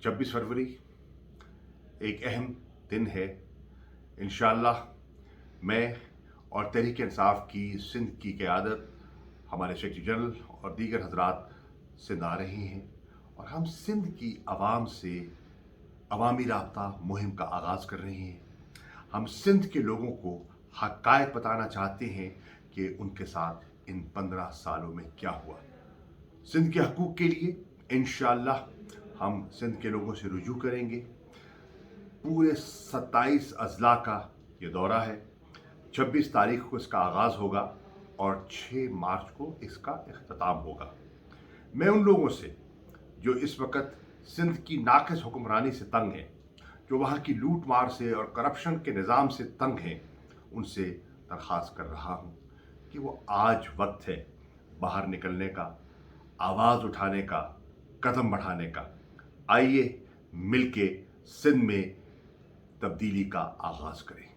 26 फरवरी एक अहम दिन है। इंशाअल्लाह मैं और तहरीक इंसाफ की सिंध की क़यादत, हमारे सेक्रेटरी जनरल और दीगर हजरात सिंध आ रही हैं और हम सिंध की आवाम से अवामी राब्ता मुहिम का आगाज़ कर रहे हैं। हम सिंध के लोगों को हक़ाइक़ बताना चाहते हैं कि उनके साथ इन 15 सालों में क्या हुआ। सिंध के हकूक़ के लिए इंशाअल्लाह हम सिंध के लोगों से रुजू करेंगे। पूरे 27 अज़ला का ये दौरा है। 26 तारीख को इसका आगाज़ होगा और 6 मार्च को इसका इख्तिताम होगा। मैं उन लोगों से जो इस वक्त सिंध की नाक़िस हुक्मरानी से तंग हैं, जो वहाँ की लूट मार से और करप्शन के निज़ाम से तंग हैं, उनसे दरख्वास्त कर रहा हूँ कि वो आज वक्त है बाहर निकलने का, आवाज़ उठाने का, कदम बढ़ाने का। आइए मिलके सिंध में तब्दीली का आगाज़ करें।